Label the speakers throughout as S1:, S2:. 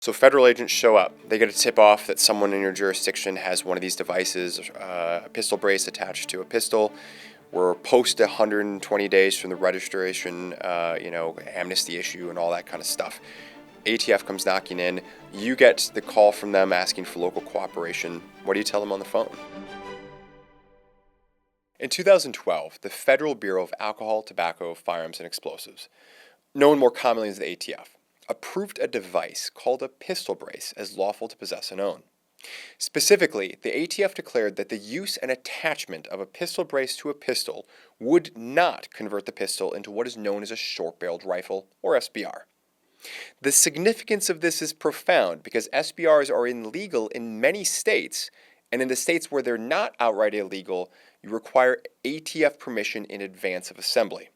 S1: So federal agents show up. They get a tip off that someone in your jurisdiction has one of these devices, a pistol brace attached to a pistol. We're post 120 days from the registration, amnesty issue and all that kind of stuff. ATF comes knocking in. You get the call from them asking for local cooperation. What do you tell them on the phone? In 2012, the Federal Bureau of Alcohol, Tobacco, Firearms, and Explosives, known more commonly as the ATF, approved a device called a pistol brace as lawful to possess and own. Specifically, the ATF declared that the use and attachment of a pistol brace to a pistol would not convert the pistol into what is known as a short-barreled rifle, or SBR. The significance of this is profound because SBRs are illegal in many states, and in the states where they're not outright illegal, you require ATF permission in advance of assembly.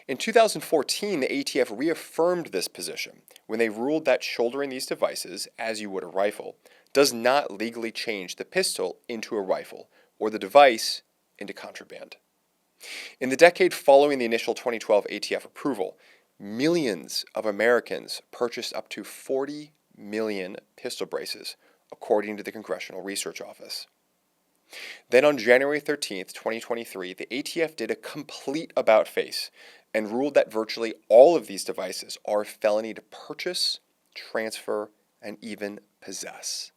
S1: In 2014, the ATF reaffirmed this position when they ruled that shouldering these devices, as you would a rifle, does not legally change the pistol into a rifle or the device into contraband. In the decade following the initial 2012 ATF approval, millions of Americans purchased up to 40 million pistol braces, according to the Congressional Research Office. Then on January 13th, 2023, the ATF did a complete about-face and ruled that virtually all of these devices are a felony to purchase, transfer, and even possess.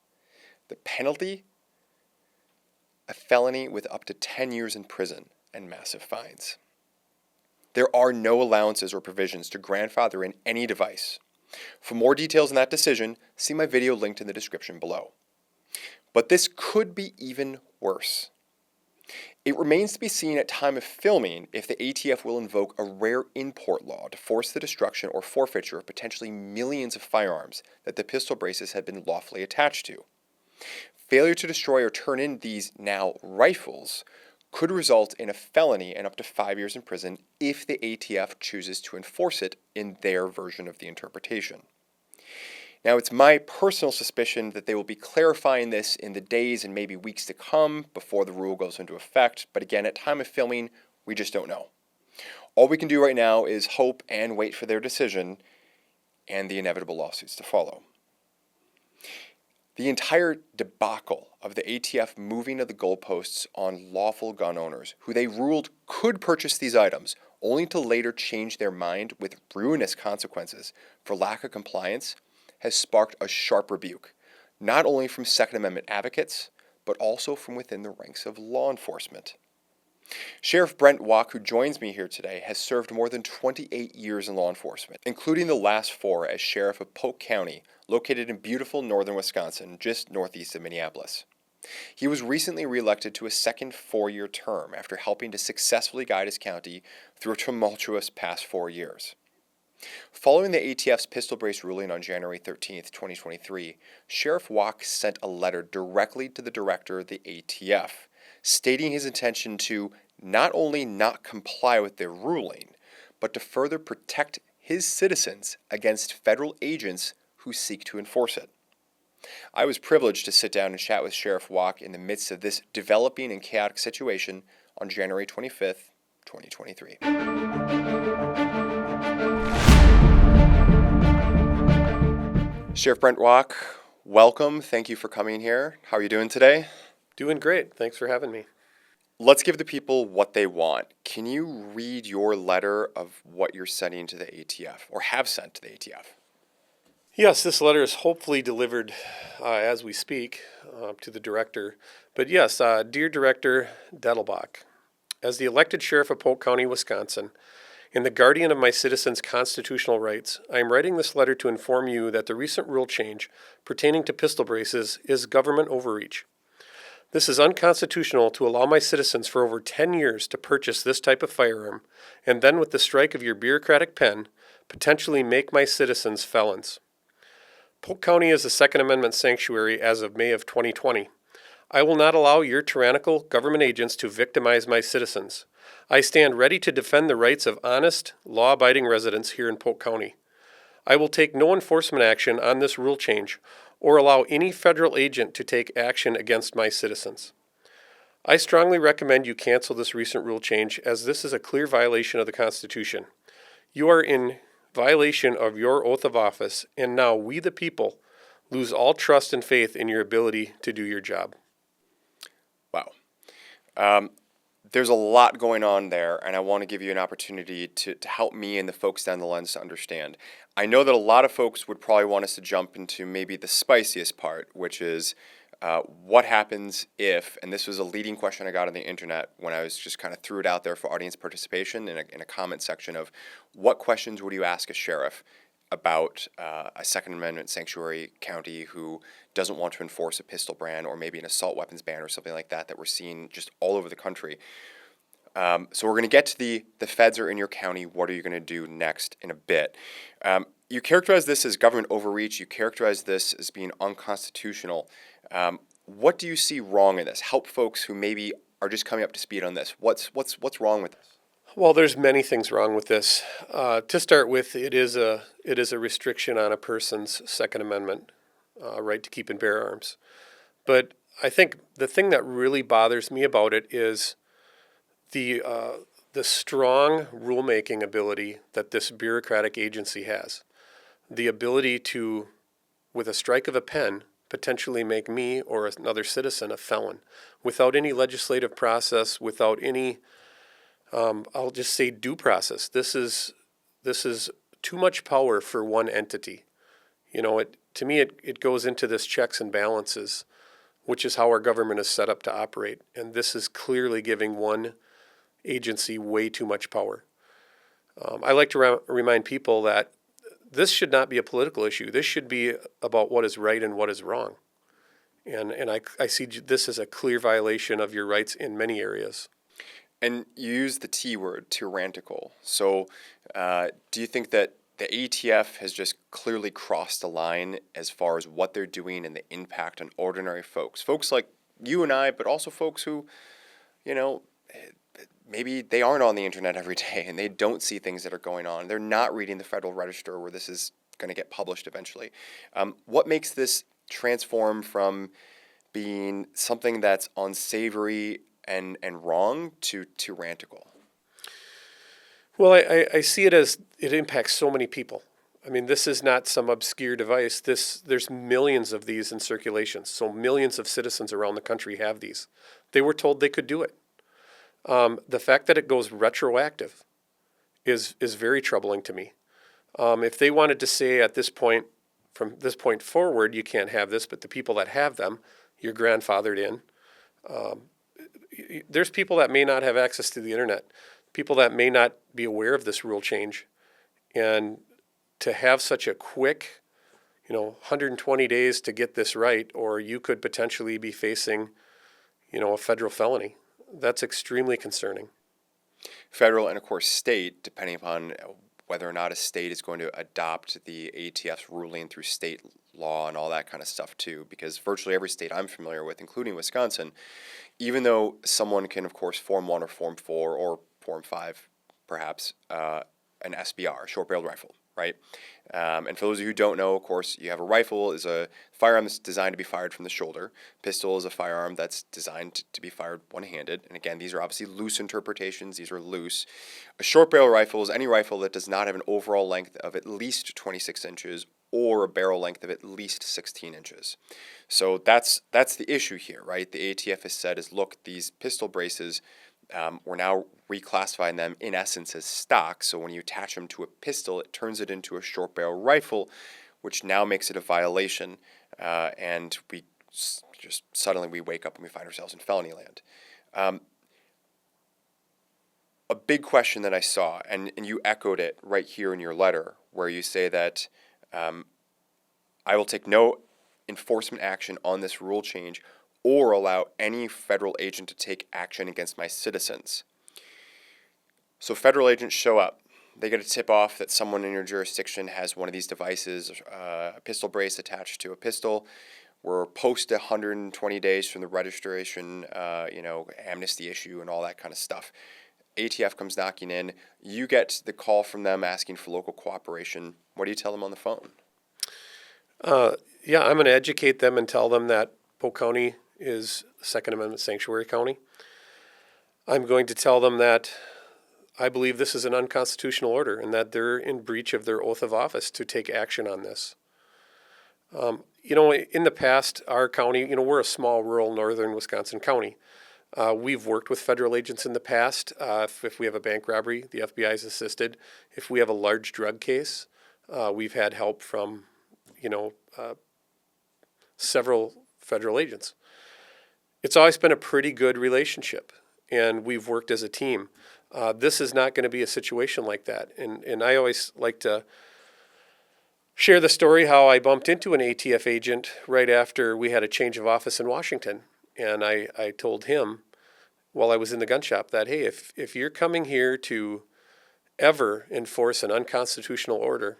S1: The penalty? A felony with up to 10 years in prison and massive fines. There are no allowances or provisions to grandfather in any device. For more details on that decision, see my video linked in the description below. But this could be even worse. It remains to be seen at time of filming if the ATF will invoke a rare import law to force the destruction or forfeiture of potentially millions of firearms that the pistol braces had been lawfully attached to. Failure to destroy or turn in these now rifles could result in a felony and up to 5 years in prison if the ATF chooses to enforce it in their version of the interpretation. Now, it's my personal suspicion that they will be clarifying this in the days and maybe weeks to come before the rule goes into effect, but again, at time of filming, we just don't know. All we can do right now is hope and wait for their decision and the inevitable lawsuits to follow. The entire debacle of the ATF moving of the goalposts on lawful gun owners, who they ruled could purchase these items, only to later change their mind with ruinous consequences for lack of compliance, has sparked a sharp rebuke, not only from Second Amendment advocates, but also from within the ranks of law enforcement. Sheriff Brent Waak, who joins me here today, has served more than 28 years in law enforcement, including the last 4 as Sheriff of Polk County, located in beautiful northern Wisconsin, just northeast of Minneapolis. He was recently reelected to a second 4-year term after helping to successfully guide his county through a tumultuous past 4 years. Following the ATF's pistol brace ruling on January 13, 2023, Sheriff Waak sent a letter directly to the director of the ATF, stating his intention to not only not comply with their ruling, but to further protect his citizens against federal agents who seek to enforce it. I was privileged to sit down and chat with Sheriff Waak in the midst of this developing and chaotic situation on January 25th, 2023. Sheriff Brent Waak, welcome. Thank you for coming here. How are you doing today?
S2: Doing great. Thanks for having me.
S1: Let's give the people what they want. Can you read your letter of what you're sending to the ATF, or have sent to the ATF?
S2: Yes, this letter is hopefully delivered as we speak to the director. But yes, Dear Director Dettelbach, as the elected Sheriff of Polk County, Wisconsin, and the guardian of my citizens' constitutional rights, I am writing this letter to inform you that the recent rule change pertaining to pistol braces is government overreach. This is unconstitutional to allow my citizens for over 10 years to purchase this type of firearm, and then with the strike of your bureaucratic pen, potentially make my citizens felons. Polk County is a Second Amendment sanctuary as of May of 2020. I will not allow your tyrannical government agents to victimize my citizens. I stand ready to defend the rights of honest, law-abiding residents here in Polk County. I will take no enforcement action on this rule change or allow any federal agent to take action against my citizens. I strongly recommend you cancel this recent rule change as this is a clear violation of the Constitution. You are in violation of your oath of office, and now we, the people, lose all trust and faith in your ability to do your job.
S1: Wow. There's a lot going on there, and I want to give you an opportunity to help me and the folks down the lens to understand. I know that a lot of folks would probably want us to jump into maybe the spiciest part, which is what happens if, and this was a leading question I got on the internet when I was just kind of threw it out there for audience participation in a comment section of what questions would you ask a sheriff about a Second Amendment sanctuary county who doesn't want to enforce a pistol ban or maybe an assault weapons ban or something like that we're seeing just all over the country. So we're going to get to the feds are in your county. What are you going to do next in a bit? You characterize this as government overreach. You characterize this as being unconstitutional. What do you see wrong in this? Help folks who maybe are just coming up to speed on this. What's wrong with this?
S2: Well, there's many things wrong with this. To start with, it is a restriction on a person's Second Amendment right to keep and bear arms. But I think the thing that really bothers me about it is the strong rulemaking ability that this bureaucratic agency has. The ability to, with a strike of a pen, potentially make me or another citizen a felon without any legislative process, without any I'll just say due process. This is too much power for one entity. To me, it goes into this checks and balances, which is how our government is set up to operate. And this is clearly giving one agency way too much power. I like to remind people that this should not be a political issue. This should be about what is right and what is wrong. And I see this as a clear violation of your rights in many areas.
S1: And you use the T word, tyrannical. So do you think that the ATF has just clearly crossed the line as far as what they're doing and the impact on ordinary folks? Folks like you and I, but also folks who, maybe they aren't on the internet every day and they don't see things that are going on. They're not reading the Federal Register where this is going to get published eventually. What makes this transform from being something that's unsavory and wrong to tyrannical?
S2: Well, I see it as it impacts so many people. I mean, this is not some obscure device. There's millions of these in circulation. So millions of citizens around the country have these. They were told they could do it. The fact that it goes retroactive is very troubling to me. If they wanted to say at this point, from this point forward, you can't have this, but the people that have them, you're grandfathered in. There's people that may not have access to the internet, people that may not be aware of this rule change. And to have such a quick, 120 days to get this right, or you could potentially be facing, a federal felony. That's extremely concerning.
S1: Federal and, of course, state, depending upon whether or not a state is going to adopt the ATF's ruling through state law and all that kind of stuff too, because virtually every state I'm familiar with, including Wisconsin, even though someone can, of course, Form 1 or Form 4 or Form 5, perhaps, an SBR, short-barreled rifle, right? And for those of you who don't know, of course, you have a rifle is a firearm that's designed to be fired from the shoulder. Pistol is a firearm that's designed to be fired one-handed. And again, these are obviously loose interpretations. These are loose. A short-barrel rifle is any rifle that does not have an overall length of at least 26 inches or a barrel length of at least 16 inches. So that's the issue here, right? The ATF has said is, look, these pistol braces, we're now reclassifying them in essence as stock. So when you attach them to a pistol, it turns it into a short barrel rifle, which now makes it a violation. And we just suddenly we wake up and we find ourselves in felony land. A big question that I saw, and you echoed it right here in your letter, where you say that I will take no enforcement action on this rule change or allow any federal agent to take action against my citizens. So federal agents show up. They get a tip off that someone in your jurisdiction has one of these devices, a pistol brace attached to a pistol. We're post 120 days from the registration, amnesty issue and all that kind of stuff. ATF comes knocking in. You get the call from them asking for local cooperation. What do you tell them on the phone?
S2: I'm going to educate them and tell them that Polk County is Second Amendment sanctuary county. I'm going to tell them that I believe this is an unconstitutional order and that they're in breach of their oath of office to take action on this. In the past, our county, we're a small rural northern Wisconsin county. We've worked with federal agents in the past. If we have a bank robbery, the FBI's assisted. If we have a large drug case, we've had help from, several federal agents. It's always been a pretty good relationship, and we've worked as a team. This is not going to be a situation like that. And I always like to share the story how I bumped into an ATF agent right after we had a change of office in Washington. And I told him while I was in the gun shop that, hey, if you're coming here to ever enforce an unconstitutional order,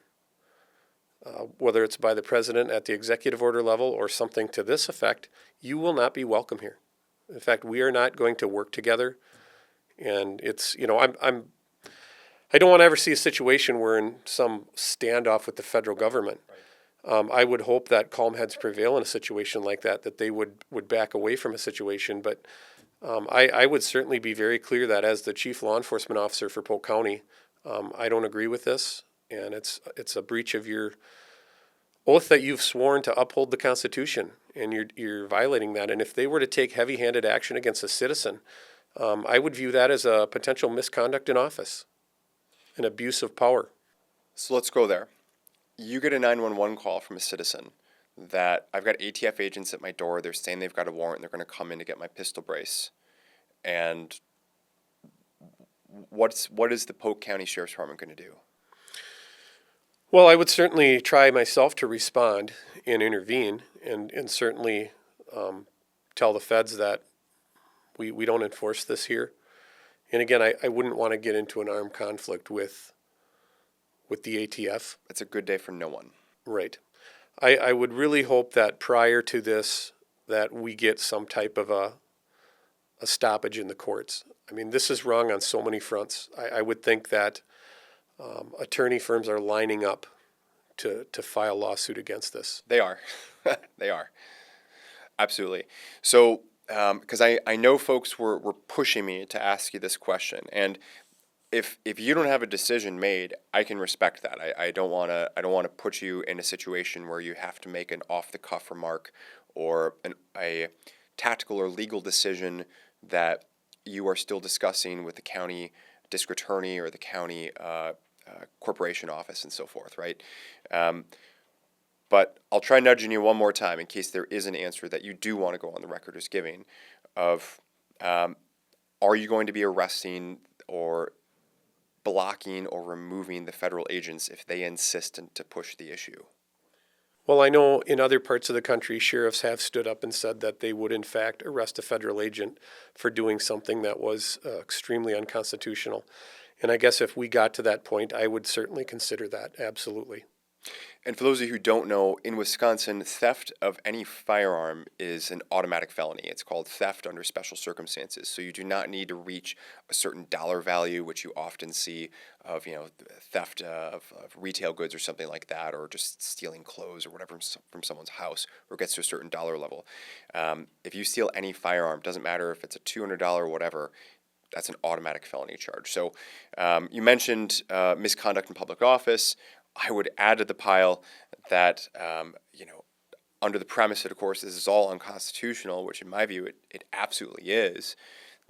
S2: whether it's by the president at the executive order level or something to this effect, you will not be welcome here. In fact, we are not going to work together. And it's, I don't want to ever see a situation where in some standoff with the federal government. Right. I would hope that calm heads prevail in a situation like that they would back away from a situation. But I would certainly be very clear that as the chief law enforcement officer for Polk County, I don't agree with this. And it's a breach of your oath that you've sworn to uphold the Constitution, and you're violating that. And if they were to take heavy-handed action against a citizen, I would view that as a potential misconduct in office, an abuse of power.
S1: So let's go there. You get a 911 call from a citizen that I've got ATF agents at my door. They're saying they've got a warrant. They're going to come in to get my pistol brace. And what is the Polk County Sheriff's Department going to do?
S2: Well, I would certainly try myself to respond and intervene and certainly tell the feds that we don't enforce this here. And again, I wouldn't want to get into an armed conflict with the ATF.
S1: It's a good day for no one.
S2: Right. I would really hope that prior to this that we get some type of a stoppage in the courts. I mean, this is wrong on so many fronts. I would think that attorney firms are lining up to file a lawsuit against this.
S1: They are. They are. Absolutely. So, because I know folks were pushing me to ask you this question, and if you don't have a decision made, I can respect that. I don't want to put you in a situation where you have to make an off the cuff remark or a tactical or legal decision that you are still discussing with the county district attorney or the county corporation office and so forth, right? But I'll try nudging you one more time in case there is an answer that you do want to go on the record as giving of are you going to be arresting or blocking or removing the federal agents if they insist to push the issue?
S2: Well, I know in other parts of the country, sheriffs have stood up and said that they would in fact arrest a federal agent for doing something that was extremely unconstitutional. And I guess if we got to that point, I would certainly consider that, absolutely.
S1: And for those of you who don't know, in Wisconsin, theft of any firearm is an automatic felony. It's called theft under special circumstances. So you do not need to reach a certain dollar value, which you often see of, theft of retail goods or something like that, or just stealing clothes or whatever from someone's house, or gets to a certain dollar level. If you steal any firearm, doesn't matter if it's a $200 or whatever, that's an automatic felony charge. So you mentioned misconduct in public office. I would add to the pile that, under the premise that, of course, this is all unconstitutional, which in my view it absolutely is,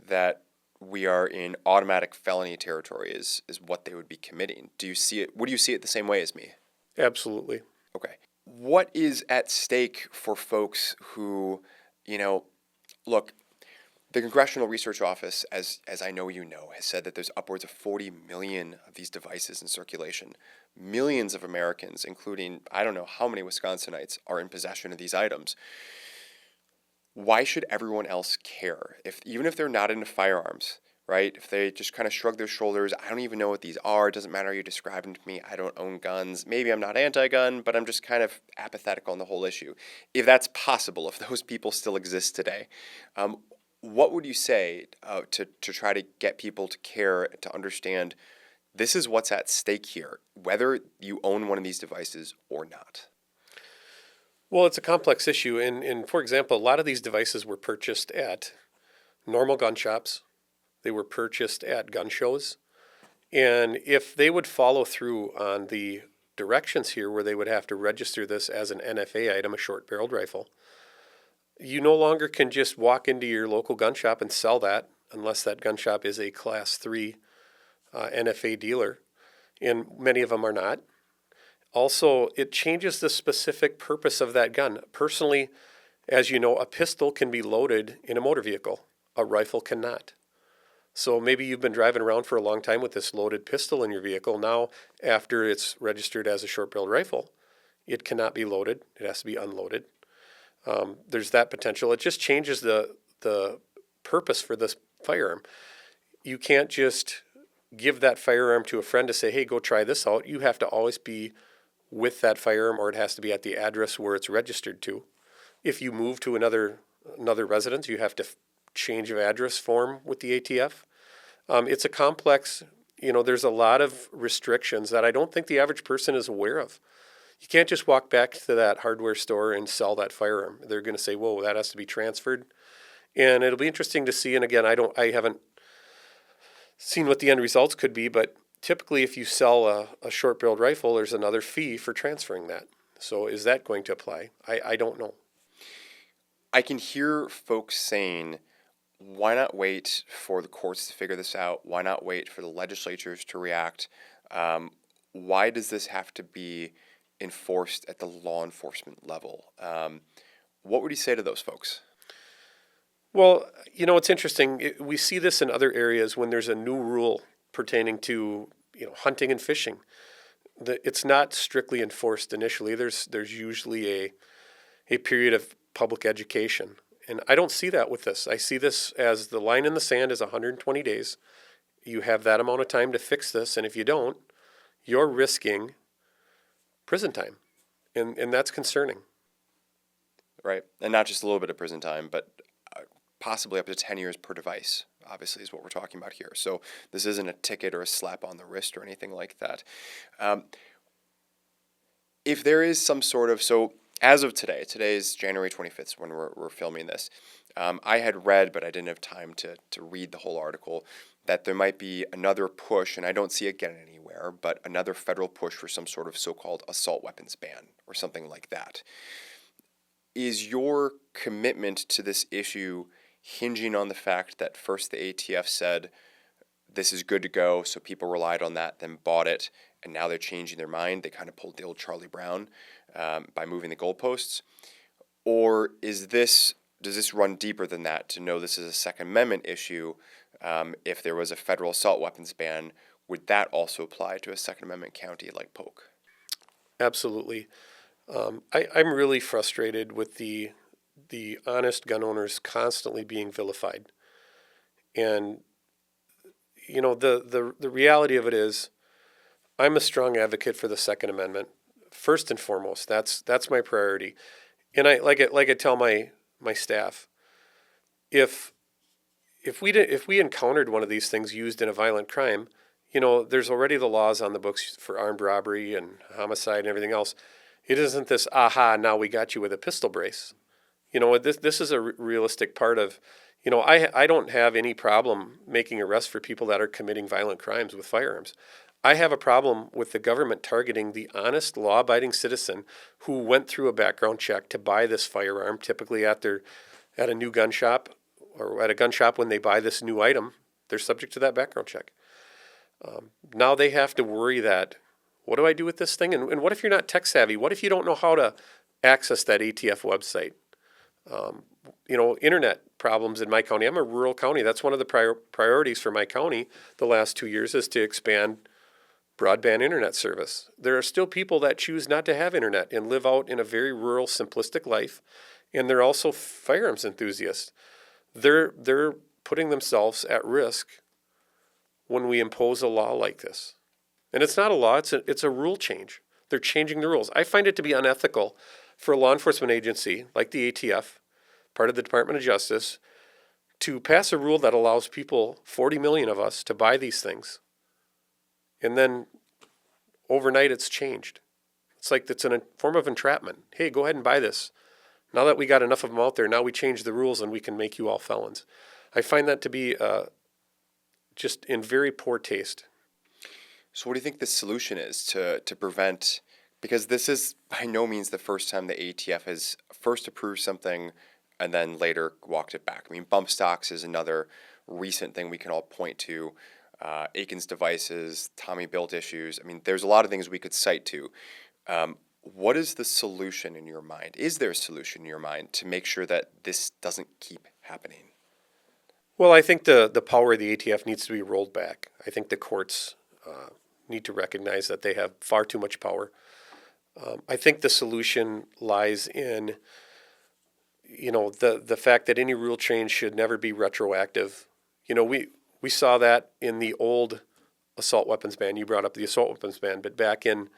S1: that we are in automatic felony territory is what they would be committing. Do you see it? Would you see it the same way as me?
S2: Absolutely.
S1: Okay. What is at stake for folks who, look, the Congressional Research Office, as I know you know, has said that there's upwards of 40 million of these devices in circulation. Millions of Americans, including I don't know how many Wisconsinites, are in possession of these items. Why should everyone else care? Even if they're not into firearms, right? If they just kind of shrug their shoulders, I don't even know what these are, it doesn't matter how you describe them to me, I don't own guns, maybe I'm not anti-gun, but I'm just kind of apathetic on the whole issue. If that's possible, if those people still exist today, what would you say to try to get people to care, to understand this is what's at stake here, whether you own one of these devices or not?
S2: Well, it's a complex issue. And for example, a lot of these devices were purchased at normal gun shops. They were purchased at gun shows. And if they would follow through on the directions here where they would have to register this as an NFA item, a short-barreled rifle, you no longer can just walk into your local gun shop and sell that unless that gun shop is a Class 3 NFA dealer, and many of them are not. Also, it changes the specific purpose of that gun. Personally, as you know, a pistol can be loaded in a motor vehicle. A rifle cannot. So maybe you've been driving around for a long time with this loaded pistol in your vehicle. Now, after it's registered as a short-barreled rifle, it cannot be loaded. It has to be unloaded. There's that potential. It just changes the purpose for this firearm. You can't just give that firearm to a friend to say, hey, go try this out. You have to always be with that firearm, or it has to be at the address where it's registered to. If you move to another residence, you have to change of address form with the ATF. It's a complex, there's a lot of restrictions that I don't think the average person is aware of. You can't just walk back to that hardware store and sell that firearm. They're going to say, whoa, that has to be transferred. And it'll be interesting to see. And again, I haven't seen what the end results could be, but typically if you sell a short-barreled rifle, there's another fee for transferring that. So is that going to apply? I don't know.
S1: I can hear folks saying, why not wait for the courts to figure this out? Why not wait for the legislatures to react? Why does this have to be enforced at the law enforcement level? What would you say to those folks?
S2: Well, it's interesting. We see this in other areas when there's a new rule pertaining to hunting and fishing. It's not strictly enforced initially. There's usually a period of public education. And I don't see that with this. I see this as the line in the sand is 120 days. You have that amount of time to fix this, and if you don't, you're risking prison time. And that's concerning.
S1: Right. And not just a little bit of prison time, but possibly up to 10 years per device, obviously, is what we're talking about here. So this isn't a ticket or a slap on the wrist or anything like that. If there is some sort of, so as of today is January 25th when we're filming this. I had read, but I didn't have time to read the whole article, that there might be another push, and I don't see it getting anywhere, but another federal push for some sort of so-called assault weapons ban or something like that. Is your commitment to this issue hinging on the fact that first the ATF said this is good to go, so people relied on that, then bought it, and now they're changing their mind? They kind of pulled the old Charlie Brown by moving the goalposts? Or does this run deeper than that to know this is a Second Amendment issue? If there was a federal assault weapons ban, would that also apply to a Second Amendment county like Polk?
S2: Absolutely. I'm really frustrated with the honest gun owners constantly being vilified. And, the reality of it is I'm a strong advocate for the Second Amendment. First and foremost, that's my priority. And I tell my staff, if we encountered one of these things used in a violent crime, there's already the laws on the books for armed robbery and homicide and everything else. It isn't this, aha, now we got you with a pistol brace. This is a realistic part of, I don't have any problem making arrests for people that are committing violent crimes with firearms. I have a problem with the government targeting the honest, law-abiding citizen who went through a background check to buy this firearm, typically at a new gun shop or at a gun shop when they buy this new item. They're subject to that background check. Now they have to worry that, what do I do with this thing? And what if you're not tech savvy? What if you don't know how to access that ATF website? Internet problems in my county. I'm a rural county. That's one of the priorities for my county the last 2 years is to expand broadband internet service. There are still people that choose not to have internet and live out in a very rural, simplistic life, and they're also firearms enthusiasts. They're putting themselves at risk when we impose a law like this. And it's not a law, it's a rule change. They're changing the rules. I find it to be unethical for a law enforcement agency like the ATF, part of the Department of Justice, to pass a rule that allows people, 40 million of us, to buy these things. And then overnight it's changed. It's like it's a form of entrapment. Hey, go ahead and buy this. Now that we got enough of them out there, now we change the rules and we can make you all felons. I find that to be just in very poor taste.
S1: So what do you think the solution is to prevent, because this is by no means the first time the ATF has first approved something and then later walked it back. I mean, bump stocks is another recent thing we can all point to. Aiken's devices, Tommy built issues. I mean, there's a lot of things we could cite to. What is the solution in your mind? Is there a solution in your mind to make sure that this doesn't keep happening?
S2: Well, I think the power of the ATF needs to be rolled back. I think the courts need to recognize that they have far too much power. I think the solution lies in, the fact that any rule change should never be retroactive. We saw that in the old assault weapons ban. You brought up the assault weapons ban, but back in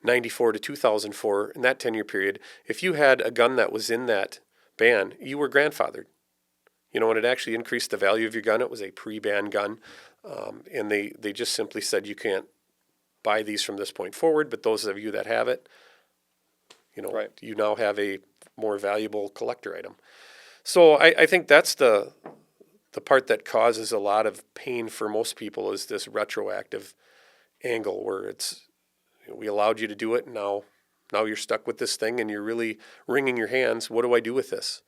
S2: 94 to 2004, in that 10-year period, if you had a gun that was in that ban, you were grandfathered. And it actually increased the value of your gun. It was a pre-ban gun. And they just simply said you can't buy these from this point forward, but those of you that have it,
S1: Right.
S2: you now have a more valuable collector item. So I think that's the part that causes a lot of pain for most people is this retroactive angle where it's, we allowed you to do it, and now you're stuck with this thing and you're really wringing your hands. What do I do with this?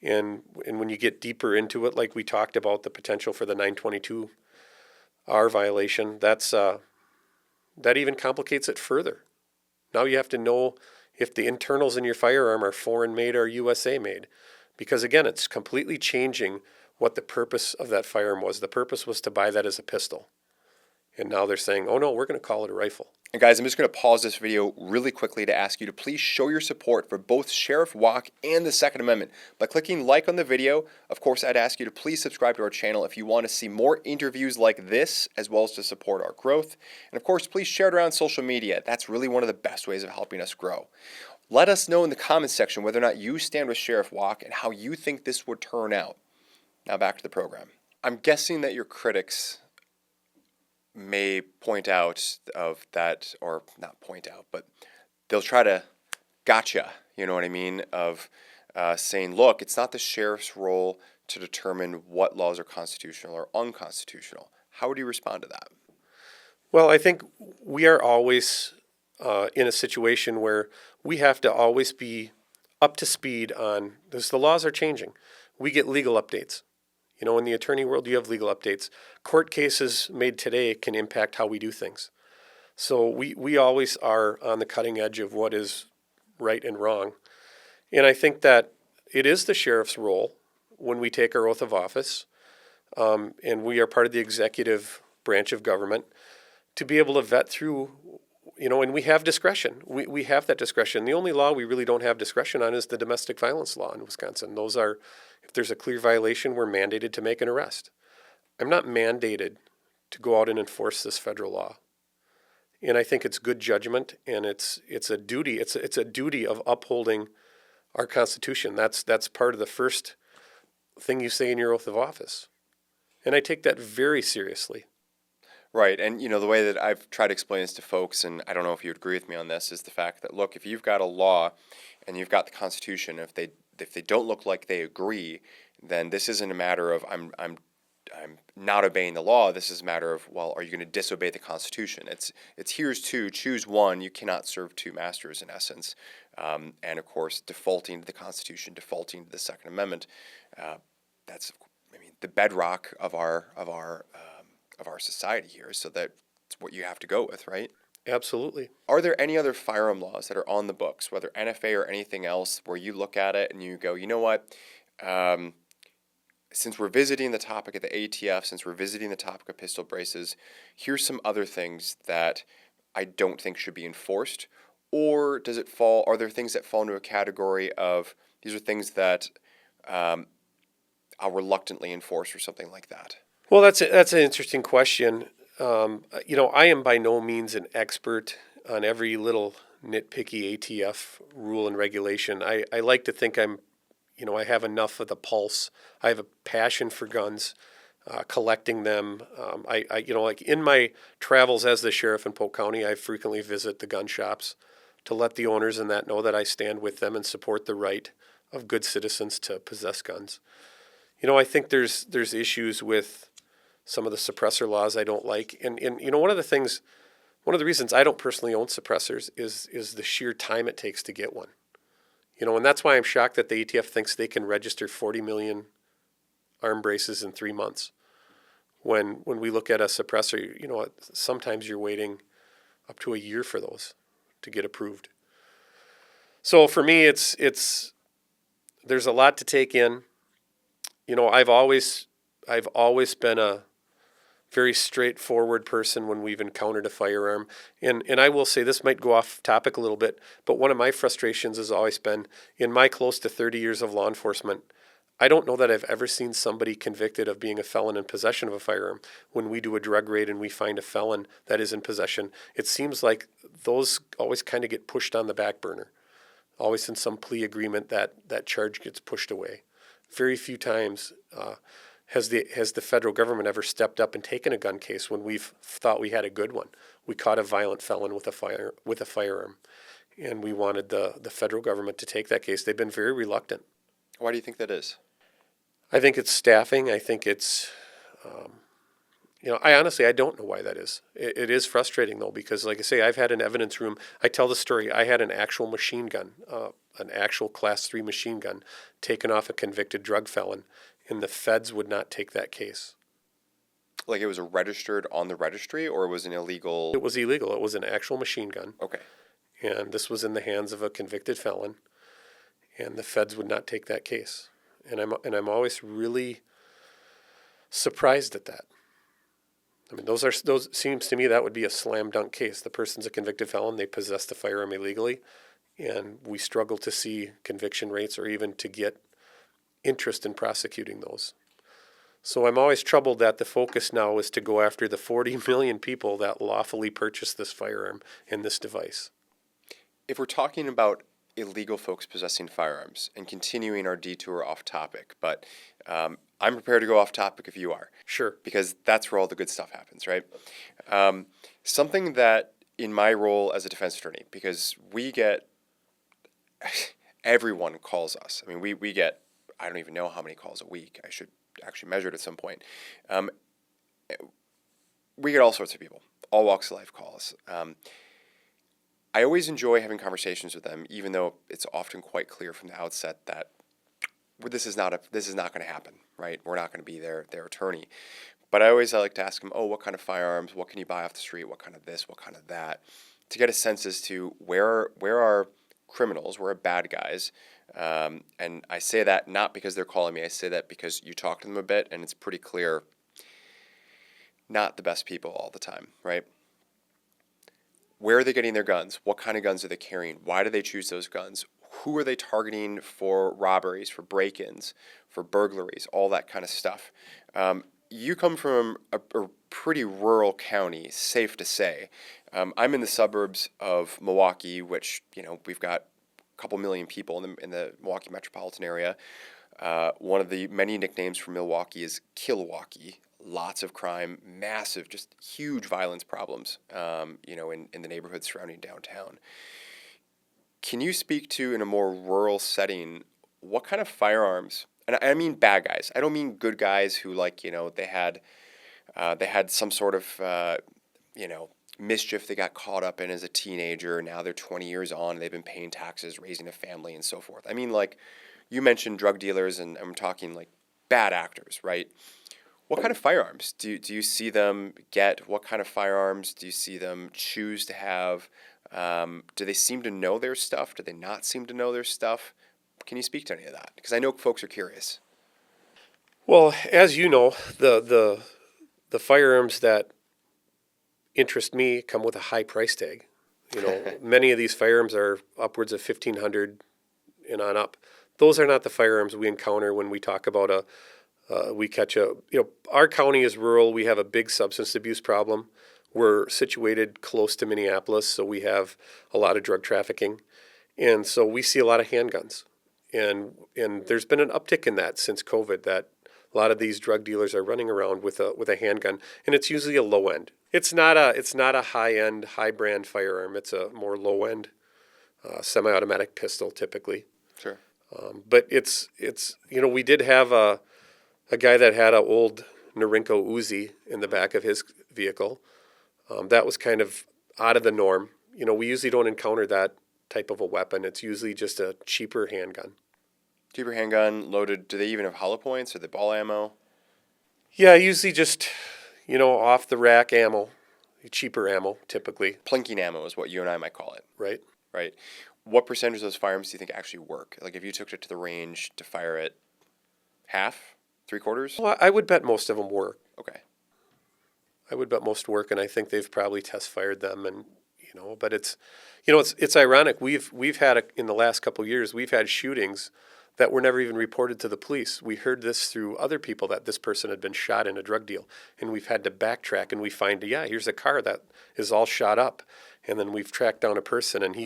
S2: And when you get deeper into it, like we talked about the potential for the 922R violation, that even complicates it further. Now you have to know if the internals in your firearm are foreign made or USA made. Because again, it's completely changing what the purpose of that firearm was. The purpose was to buy that as a pistol. And now they're saying, oh no, we're going to call it a rifle.
S1: And guys, I'm just going to pause this video really quickly to ask you to please show your support for both Sheriff Waak and the Second Amendment by clicking like on the video. Of course, I'd ask you to please subscribe to our channel if you want to see more interviews like this, as well as to support our growth. And of course, please share it around social media. That's really one of the best ways of helping us grow. Let us know in the comments section whether or not you stand with Sheriff Waak and how you think this would turn out. Now back to the program. I'm guessing that your critics may point out of that, or not point out, but they'll try to gotcha, you know what I mean, of saying, look, it's not the sheriff's role to determine what laws are constitutional or unconstitutional. How would you respond to that?
S2: Well, I think we are always in a situation where we have to always be up to speed on, because the laws are changing. We get legal updates. In the attorney world, you have legal updates. Court cases made today can impact how we do things. So we always are on the cutting edge of what is right and wrong. And I think that it is the sheriff's role when we take our oath of office, and we are part of the executive branch of government, to be able to vet through, and we have discretion. We have that discretion. The only law we really don't have discretion on is the domestic violence law in Wisconsin. Those are, if there's a clear violation, we're mandated to make an arrest. I'm not mandated to go out and enforce this federal law. And I think it's good judgment, and it's a duty. It's a duty of upholding our Constitution. That's part of the first thing you say in your oath of office. And I take that very seriously.
S1: Right, and the way that I've tried to explain this to folks, and I don't know if you would agree with me on this, is the fact that, look, if you've got a law and you've got the Constitution, if they don't look like they agree, then this isn't a matter of I'm not obeying the law. This is a matter of, well, are you going to disobey the Constitution? It's here's two, choose one. You cannot serve two masters in essence, and of course, defaulting to the Constitution, defaulting to the Second Amendment. That's, the bedrock of our society here. So that's what you have to go with, right?
S2: Absolutely.
S1: Are there any other firearm laws that are on the books, whether NFA or anything else, where you look at it and you go, you know what? Since we're visiting the topic of the ATF, since we're visiting the topic of pistol braces, here's some other things that I don't think should be enforced. Or are there things that fall into a category of these are things that I'll reluctantly enforce or something like that?
S2: Well, that's an interesting question. I am by no means an expert on every little nitpicky ATF rule and regulation. I like to think I have enough of the pulse. I have a passion for guns, collecting them. Like in my travels as the sheriff in Polk County, I frequently visit the gun shops to let the owners in that know that I stand with them and support the right of good citizens to possess guns. I think there's issues with some of the suppressor laws I don't like. And one of the things One of the reasons I don't personally own suppressors is the sheer time it takes to get one. And that's why I'm shocked that the ATF thinks they can register 40 million arm braces in 3 months. When we look at a suppressor, sometimes you're waiting up to a year for those to get approved. So for me, it's there's a lot to take in. I've always been a very straightforward person when we've encountered a firearm. And I will say, this might go off topic a little bit, but one of my frustrations has always been, in my close to 30 years of law enforcement, I don't know that I've ever seen somebody convicted of being a felon in possession of a firearm. When we do a drug raid and we find a felon that is in possession, it seems like those always kind of get pushed on the back burner. Always in some plea agreement that charge gets pushed away. Very few times has the federal government ever stepped up and taken a gun case when we've thought we had a good one. We caught a violent felon with a firearm, and we wanted the federal government to take that case. They've been very reluctant.
S1: Why do you think that is?
S2: I think it's staffing. I think it's, I honestly don't know why that is. It is frustrating though, because like I say, I've had an evidence room. I tell the story. I had an actual machine gun, an actual Class 3 machine gun, taken off a convicted drug felon, and the feds would not take that case.
S1: Like it was registered on the registry, or it was an illegal?
S2: It was illegal. It was an actual machine gun.
S1: Okay.
S2: And this was in the hands of a convicted felon, and the feds would not take that case. And I'm always really surprised at that. I mean, those seems to me that would be a slam dunk case. The person's a convicted felon, they possess the firearm illegally, and we struggle to see conviction rates or even to get interest in prosecuting those. So I'm always troubled that the focus now is to go after the 40 million people that lawfully purchased this firearm and this device.
S1: If we're talking about illegal folks possessing firearms and continuing our detour off topic, but I'm prepared to go off topic if you are.
S2: Sure.
S1: Because that's where all the good stuff happens, right? Something that in my role as a defense attorney, because we get, everyone calls us. I mean, we get, I don't even know how many calls a week. I should actually measure it at some point. We get all sorts of people, all walks of life calls. I always enjoy having conversations with them, even though it's often quite clear from the outset that this is not going to happen, right? We're not going to be their attorney. But I like to ask them, what kind of firearms? What can you buy off the street? What kind of this? What kind of that? To get a sense as to where are criminals, where are bad guys? And I say that not because they're calling me. I say that because you talk to them a bit, and it's pretty clear, not the best people all the time, right? Where are they getting their guns? What kind of guns are they carrying? Why do they choose those guns? Who are they targeting for robberies, for break-ins, for burglaries, all that kind of stuff? You come from a pretty rural county, safe to say. I'm in the suburbs of Milwaukee, which, we've got a couple million people in the Milwaukee metropolitan area. One of the many nicknames for Milwaukee is Kilwaukee. Lots of crime, massive, just huge violence problems, in the neighborhoods surrounding downtown. Can you speak to, in a more rural setting, what kind of firearms, and I mean bad guys, I don't mean good guys who they had some sort of, mischief they got caught up in as a teenager, now they're 20 years on, they've been paying taxes, raising a family, and so forth. I mean, you mentioned drug dealers, and I'm talking bad actors, right? What kind of firearms do you see them get? What kind of firearms do you see them choose to have? Do they seem to know their stuff? Do they not seem to know their stuff? Can you speak to any of that? Because I know folks are curious.
S2: Well, as you know, the firearms that interest me come with a high price tag. Many of these firearms are upwards of $1,500 and on up. Those are not the firearms we encounter when we talk about our county is rural. We have a big substance abuse problem. We're situated close to Minneapolis, so we have a lot of drug trafficking. And so we see a lot of handguns. And there's been an uptick in that since COVID, that a lot of these drug dealers are running around with a handgun, and it's usually a low end. It's not a high end, high brand firearm. It's a more low end semi-automatic pistol typically.
S1: Sure.
S2: But it's we did have a guy that had an old Norinco Uzi in the back of his vehicle. That was kind of out of the norm. We usually don't encounter that type of a weapon. It's usually just a cheaper handgun.
S1: Cheaper handgun, loaded. Do they even have hollow points or the ball ammo?
S2: Yeah, usually just, off the rack ammo, cheaper ammo typically,
S1: Plinking ammo is what you and I might call it,
S2: right?
S1: right? What percentage of those firearms do you think actually work? Like if you took it to the range to fire it half, three quarters?
S2: Well, I would bet most of them work.
S1: Okay.
S2: I would bet most work, and I think they've probably test fired them, and but it's ironic. We've had in the last couple of years, we've had shootings that were never even reported to the police. We heard this through other people that this person had been shot in a drug deal, and we've had to backtrack, and we find, here's a car that is all shot up, and then we've tracked down a person, and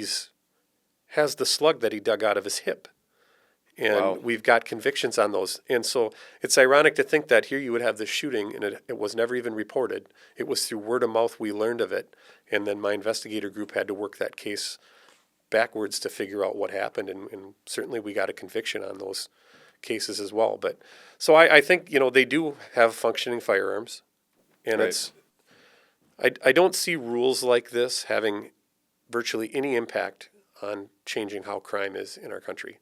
S2: has the slug that he dug out of his hip. And
S1: Wow.
S2: we've got convictions on those. And so it's ironic to think that here you would have this shooting and it was never even reported. It was through word of mouth we learned of it. And then my investigator group had to work that case backwards to figure out what happened. And certainly we got a conviction on those cases as well. But so I think, they do have functioning firearms. And
S1: Right.
S2: I don't see rules like this having virtually any impact on changing how crime is in our country.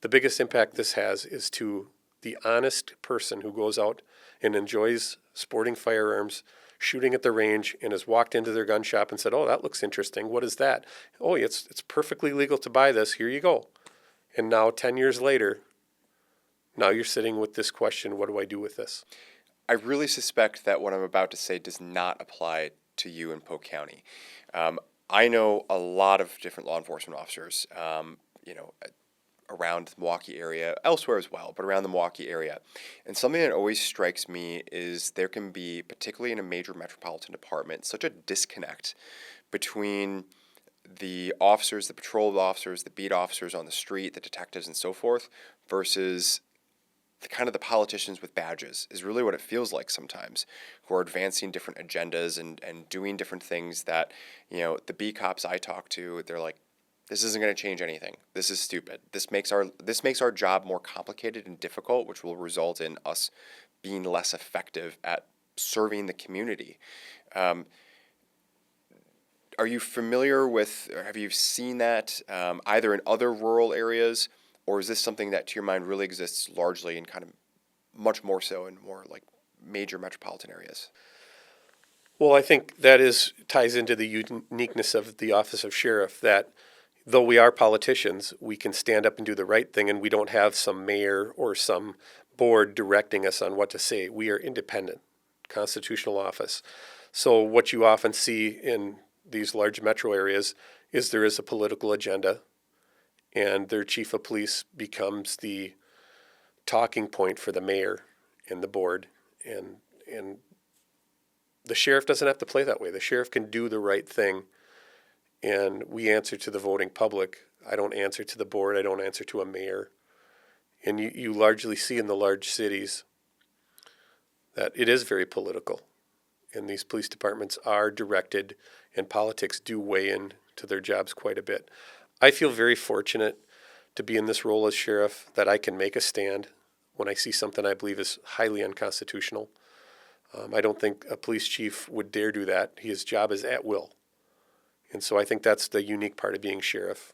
S2: The biggest impact this has is to the honest person who goes out and enjoys sporting firearms, shooting at the range, and has walked into their gun shop and said, "Oh, that looks interesting. What is that? Oh, it's perfectly legal to buy this. Here you go." And now, 10 years later, now you're sitting with this question: what do I do with this?
S1: I really suspect that what I'm about to say does not apply to you in Polk County. I know a lot of different law enforcement officers, around the Milwaukee area, elsewhere as well, but around the Milwaukee area. And something that always strikes me is there can be, particularly in a major metropolitan department, such a disconnect between the officers, the patrol officers, the beat officers on the street, the detectives and so forth, versus the politicians with badges is really what it feels like sometimes, who are advancing different agendas and doing different things that, the B cops I talk to, they're like, this isn't going to change anything. This is stupid. This makes our job more complicated and difficult, which will result in us being less effective at serving the community. Are you familiar with, or have you seen that either in other rural areas, or is this something that, to your mind, really exists largely in kind of much more so in more like major metropolitan areas?
S2: Well, I think that ties into the uniqueness of the office of sheriff, that though we are politicians, we can stand up and do the right thing, and we don't have some mayor or some board directing us on what to say. We are independent, constitutional office. So what you often see in these large metro areas is there is a political agenda, and their chief of police becomes the talking point for the mayor and the board, and the sheriff doesn't have to play that way. The sheriff can do the right thing, and we answer to the voting public. I don't answer to the board. I don't answer to a mayor. And you largely see in the large cities that it is very political, and these police departments are directed, and politics do weigh in to their jobs quite a bit. I feel very fortunate to be in this role as sheriff, that I can make a stand when I see something I believe is highly unconstitutional. I don't think a police chief would dare do that. His job is at will. And so I think that's the unique part of being sheriff.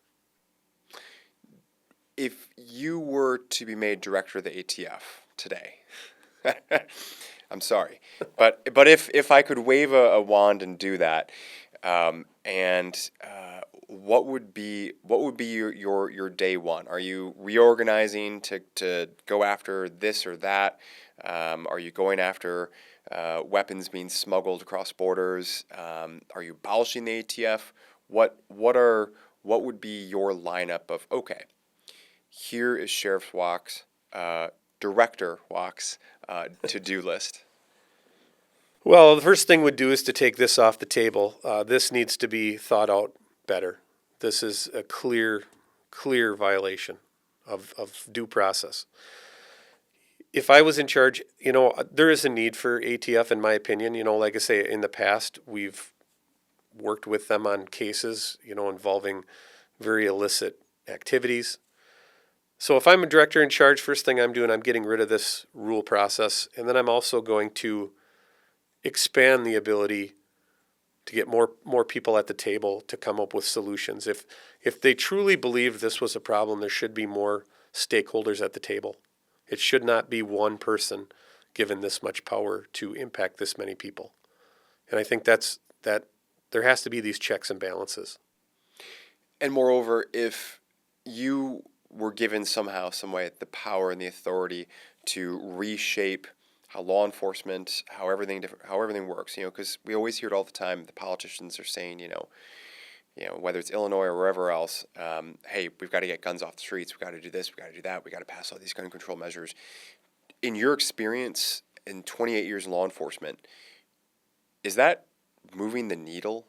S1: If you were to be made director of the ATF today, I'm sorry, but if I could wave a wand and do that, what would be your day one? Are you reorganizing to go after this or that? Are you going after weapons being smuggled across borders? Are you abolishing the ATF? What would be your lineup of, okay, here is Sheriff Waak's, Director Waak's to-do list?
S2: Well, the first thing we'd do is to take this off the table. This needs to be thought out better. This is a clear violation of due process. If I was in charge, there is a need for ATF, in my opinion. Like I say, in the past, we've worked with them on cases, involving very illicit activities. So if I'm a director in charge, first thing I'm doing, I'm getting rid of this rule process, and then I'm also going to expand the ability to get more people at the table to come up with solutions. If they truly believe this was a problem, there should be more stakeholders at the table. It should not be one person given this much power to impact this many people. And I think that there has to be these checks and balances.
S1: And moreover, if you were given somehow, some way, the power and the authority to reshape how law enforcement, how everything works, because we always hear it all the time. The politicians are saying, whether it's Illinois or wherever else, hey, we've got to get guns off the streets. We've got to do this. We've got to do that. We've got to pass all these gun control measures. In your experience in 28 years in law enforcement, is that moving the needle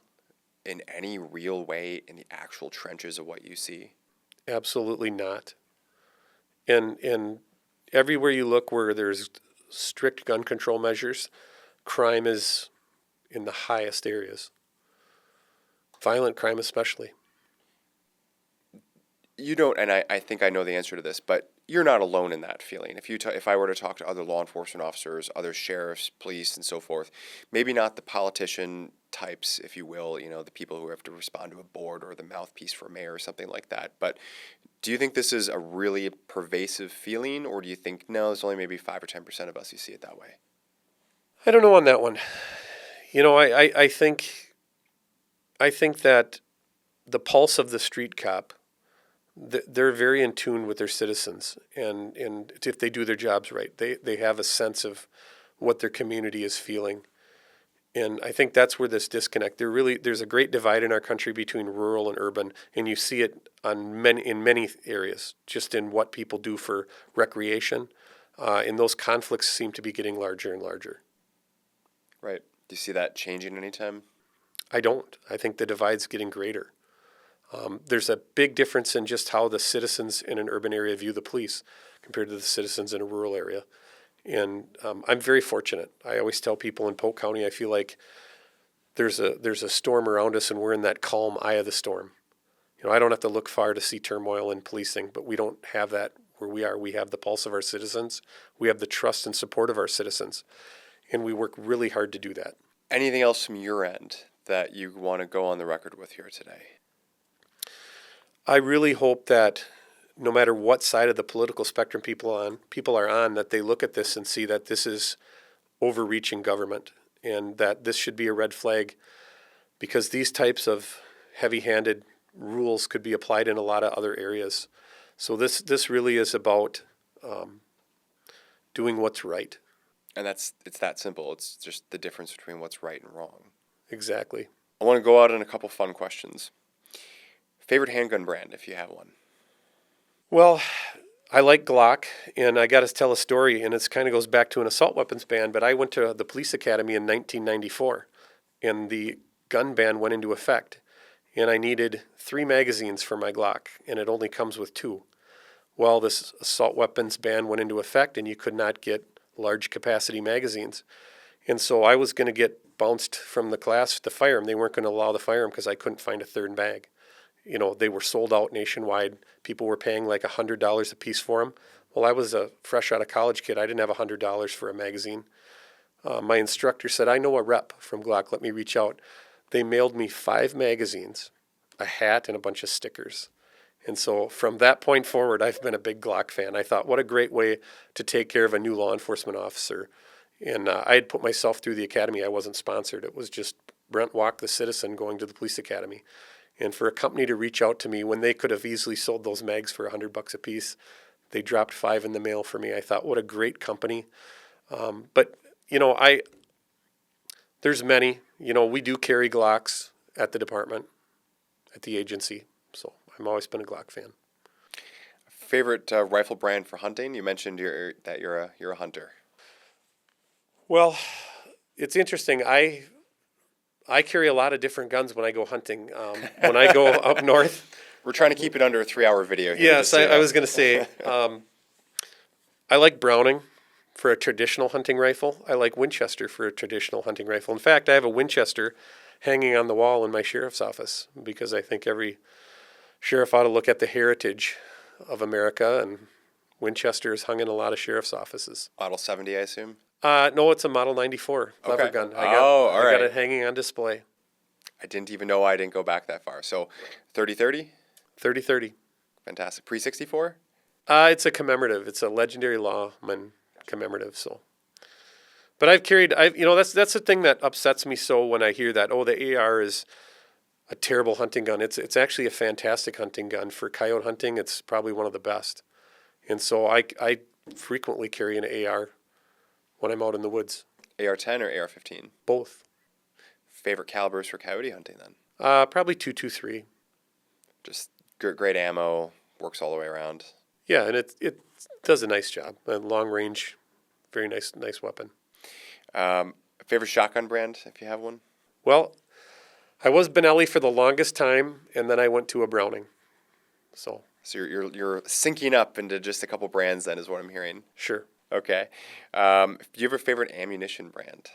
S1: in any real way in the actual trenches of what you see?
S2: Absolutely not. And everywhere you look where there's strict gun control measures, crime is in the highest areas. Violent crime especially.
S1: You don't, and I think I know the answer to this, but you're not alone in that feeling. If I were to talk to other law enforcement officers, other sheriffs, police, and so forth, maybe not the politician types, if you will, the people who have to respond to a board or the mouthpiece for a mayor or something like that. But do you think this is a really pervasive feeling, or do you think, no, there's only maybe 5 or 10% of us who see it that way?
S2: I don't know on that one. I think that the pulse of the street cop, they're very in tune with their citizens, and if they do their jobs right, they have a sense of what their community is feeling. And I think that's where this disconnect, there's a great divide in our country between rural and urban, and you see it in many areas, just in what people do for recreation. And those conflicts seem to be getting larger and larger.
S1: Right. Do you see that changing anytime?
S2: I don't. I think the divide's getting greater. There's a big difference in just how the citizens in an urban area view the police compared to the citizens in a rural area. And I'm very fortunate. I always tell people in Polk County, I feel like there's a storm around us and we're in that calm eye of the storm. I don't have to look far to see turmoil in policing, but we don't have that where we are. We have the pulse of our citizens. We have the trust and support of our citizens. And we work really hard to do that.
S1: Anything else from your end that you want to go on the record with here today?
S2: I really hope that no matter what side of the political spectrum people are on, that they look at this and see that this is overreaching government and that this should be a red flag, because these types of heavy-handed rules could be applied in a lot of other areas. So this really is about doing what's right.
S1: And it's that simple. It's just the difference between what's right and wrong.
S2: Exactly.
S1: I want to go out on a couple fun questions. Favorite handgun brand, if you have one?
S2: Well, I like Glock, and I got to tell a story, and it kind of goes back to an assault weapons ban, but I went to the police academy in 1994, and the gun ban went into effect, and I needed 3 magazines for my Glock, and it only comes with 2. Well, this assault weapons ban went into effect, and you could not get large capacity magazines. And so I was going to get bounced from the class to firearm. They weren't going to allow the firearm because I couldn't find a 3rd bag. They were sold out nationwide. People were paying like $100 a piece for them. Well, I was a fresh out of college kid. I didn't have $100 for a magazine. My instructor said, I know a rep from Glock. Let me reach out. They mailed me 5 magazines, a hat, and a bunch of stickers. And so from that point forward, I've been a big Glock fan. I thought, what a great way to take care of a new law enforcement officer. And I had put myself through the academy. I wasn't sponsored. It was just Brent Waak, the citizen, going to the police academy. And for a company to reach out to me when they could have easily sold those mags for $100 a piece, they dropped 5 in the mail for me. I thought, what a great company. But there's many. We do carry Glocks at the department, at the agency. So I've always been a Glock fan.
S1: Favorite rifle brand for hunting? You mentioned that you're a hunter.
S2: Well, it's interesting. I carry a lot of different guns when I go hunting. When I go up north.
S1: We're trying to keep it under a 3-hour video here.
S2: Yes, I was going to say, I like Browning for a traditional hunting rifle. I like Winchester for a traditional hunting rifle. In fact, I have a Winchester hanging on the wall in my sheriff's office because I think every sheriff ought to look at the heritage of America, and Winchester is hung in a lot of sheriff's offices.
S1: Model 70, I assume?
S2: No, it's a Model 94 lever gun.
S1: All right.
S2: I got it hanging on display.
S1: I didn't even know I didn't go back that far. So 30-30?
S2: 30-30.
S1: Fantastic. Pre-64?
S2: It's a commemorative. It's a legendary lawman commemorative. So, but that's the thing that upsets me so when I hear that, oh, the AR is a terrible hunting gun. It's actually a fantastic hunting gun. For coyote hunting, it's probably one of the best. And so I frequently carry an AR when I'm out in the woods.
S1: AR-10 or AR-15?
S2: Both.
S1: Favorite calibers for coyote hunting then?
S2: Probably 223.
S1: Just great ammo, works all the way around.
S2: Yeah, and it does a nice job. A long range, very nice weapon.
S1: Favorite shotgun brand, if you have one?
S2: Well, I was Benelli for the longest time, and then I went to a Browning. So
S1: you're syncing up into just a couple brands then, is what I'm hearing.
S2: Sure.
S1: Okay. Do you have a favorite ammunition brand?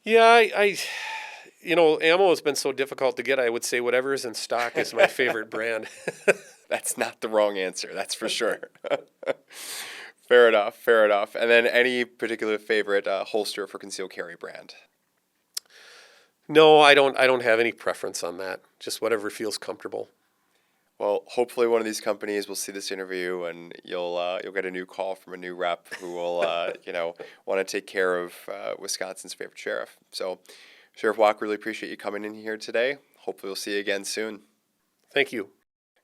S2: Yeah, I ammo has been so difficult to get. I would say whatever is in stock is my favorite brand.
S1: That's not the wrong answer, that's for sure. Fair enough. And then any particular favorite holster for concealed carry brand?
S2: No, I don't have any preference on that. Just whatever feels comfortable.
S1: Well, hopefully one of these companies will see this interview and you'll get a new call from a new rep who will want to take care of Wisconsin's favorite sheriff. So, Sheriff Waak, really appreciate you coming in here today. Hopefully we'll see you again soon.
S2: Thank you.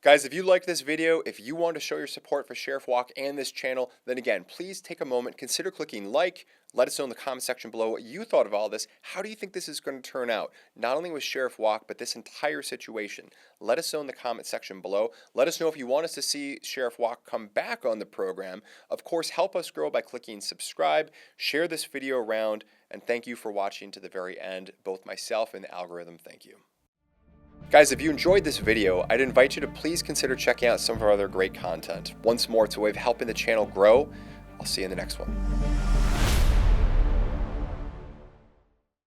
S1: Guys, if you liked this video, if you want to show your support for Sheriff Waak and this channel, then again, please take a moment, consider clicking like, let us know in the comment section below what you thought of all this. How do you think this is going to turn out? Not only with Sheriff Waak, but this entire situation. Let us know in the comment section below. Let us know if you want us to see Sheriff Waak come back on the program. Of course, help us grow by clicking subscribe, share this video around, and thank you for watching to the very end. Both myself and the algorithm thank you. Guys, if you enjoyed this video, I'd invite you to please consider checking out some of our other great content. Once more, it's a way of helping the channel grow. I'll see you in the next one.